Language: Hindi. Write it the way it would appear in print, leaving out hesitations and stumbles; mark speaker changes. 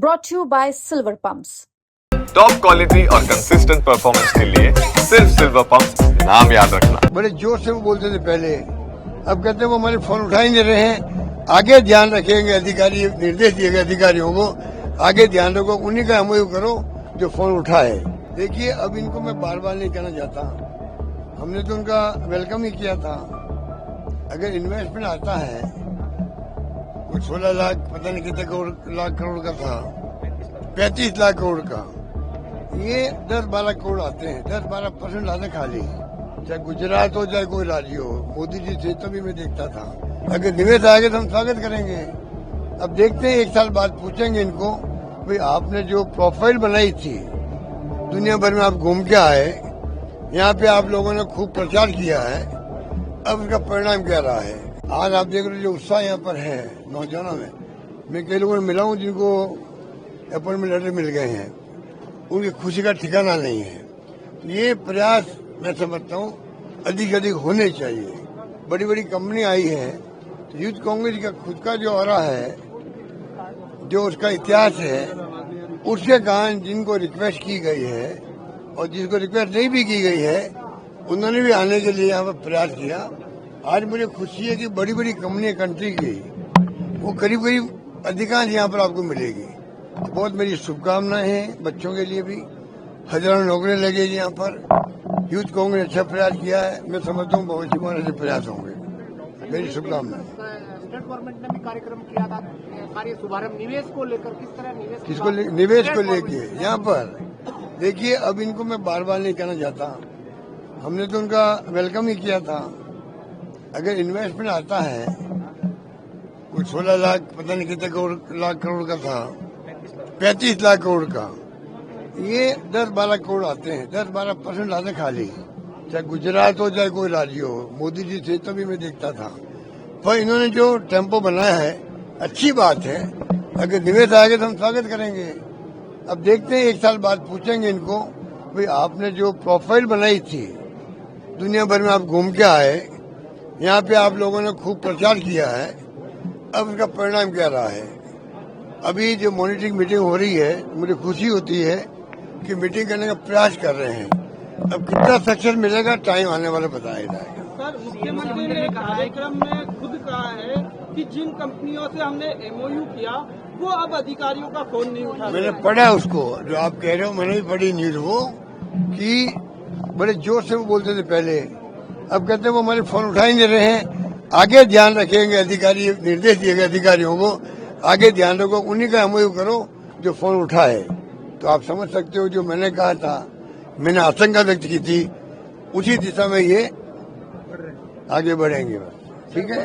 Speaker 1: brought to you by Silver Pumps.
Speaker 2: Top quality और कंसिस्टेंट परफॉर्मेंस के लिए सिर्फ सिल्वर पंप्स नाम याद रखना।
Speaker 3: बड़े जोर से वो बोलते थे पहले, अब कहते हैं वो हमारे फोन उठा ही नहीं रहे हैं। आगे ध्यान रखेंगे, अधिकारी निर्देश दिए गए अधिकारियों को, आगे ध्यान रखो, उन्हीं का एमओयू करो जो फोन उठाए। देखिए, अब इनको मैं बार बार नहीं कहना चाहता, हमने तो उनका वेलकम ही किया था। अगर इन्वेस्टमेंट आता है कुछ 16 लाख पता नहीं कितने लाख करोड़ का था, 35 लाख करोड़ का, ये 10-12 करोड़ आते हैं, 10-12% आते खाली, चाहे गुजरात हो चाहे कोई राज्य हो। मोदी जी थे तभी मैं देखता था। अगर निवेश आएगा तो हम स्वागत करेंगे। अब देखते हैं, 1 साल बाद पूछेंगे इनको, भाई आपने जो प्रोफाइल बनाई थी, दुनिया भर में आप घूम के आए, यहाँ पे आप लोगों ने खूब प्रचार किया है, अब उसका परिणाम क्या रहा है। आज आप देख रहे हो जो उत्साह यहाँ पर है नौजवानों में। मैं कई लोगों ने मिला हूँ जिनको अपॉइंटमेंट लेटर मिल गए हैं, उनकी खुशी का ठिकाना नहीं है। ये प्रयास मैं समझता हूँ अधिक अधिक होने चाहिए। बड़ी बड़ी कंपनी आई है, तो यूथ कांग्रेस का खुद का जो ऑरा है, जो उसका इतिहास है, उसके कारण जिनको रिक्वेस्ट की गई है और जिसको रिक्वेस्ट नहीं भी की गई है, उन्होंने भी आने के लिए यहाँ पर प्रयास किया। आज मुझे खुशी है कि बड़ी बड़ी कंपनियां कंट्री की, वो करीब करीब अधिकांश यहाँ पर आपको मिलेगी। बहुत मेरी शुभकामनाएं हैं बच्चों के लिए भी, हजारों नौकरियां लगेगी यहाँ पर। यूथ कांग्रेस अच्छा प्रयास किया है, मैं समझता हूँ भविष्य में ऐसे प्रयास होंगे। मेरी शुभकामनाएं।
Speaker 4: स्टेट गवर्नमेंट ने भी कार्यक्रम किया था, कार्य शुभारंभ निवेश को लेकर, किस तरह निवेश
Speaker 3: निवेश को लेके यहाँ पर देखिए, अब इनको मैं बार बार नहीं कहना चाहता, हमने तो उनका वेलकम ही किया था। अगर इन्वेस्टमेंट आता है कुछ 16 लाख पता नहीं कितने लाख करोड़ का था, 35 लाख करोड़ का, ये 10-12 करोड़ आते हैं, 10-12% आते खाली, चाहे गुजरात हो चाहे कोई राज्य हो। मोदी जी थे तभी मैं देखता था। पर इन्होंने जो टेम्पो बनाया है, अच्छी बात है। अगर निवेश आएगा तो हम स्वागत करेंगे। अब देखते हैं, 1 साल बाद पूछेंगे इनको, भाई आपने जो प्रोफाइल बनाई थी, दुनिया भर में आप घूम के आए, यहाँ पे आप लोगों ने खूब प्रचार किया है, अब उसका परिणाम क्या रहा है। अभी जो मॉनिटरिंग मीटिंग हो रही है, मुझे खुशी होती है कि मीटिंग करने का प्रयास कर रहे हैं। अब कितना सक्सेस मिलेगा टाइम आने वाला बताया जाएगा।
Speaker 5: सर, मुख्यमंत्री ने कार्यक्रम में खुद कहा है कि जिन कंपनियों से हमने एमओयू किया, वो अब अधिकारियों का फोन नहीं उठा रहे।
Speaker 3: मैंने पढ़ा उसको, जो आप कह रहे हो, मैंने भी पढ़ी न्यूज वो, कि बड़े जोर से वो बोलते थे पहले, अब कहते हैं वो हमारे फोन उठा ही नहीं रहे हैं। आगे ध्यान रखेंगे, अधिकारी निर्देश दिए गए अधिकारियों को, आगे ध्यान रखो, उन्हीं का एमओयू करो जो फोन उठाए। तो आप समझ सकते हो, जो मैंने कहा था, मैंने आशंका व्यक्त की थी, उसी दिशा में ये आगे बढ़ेंगे। बस ठीक है।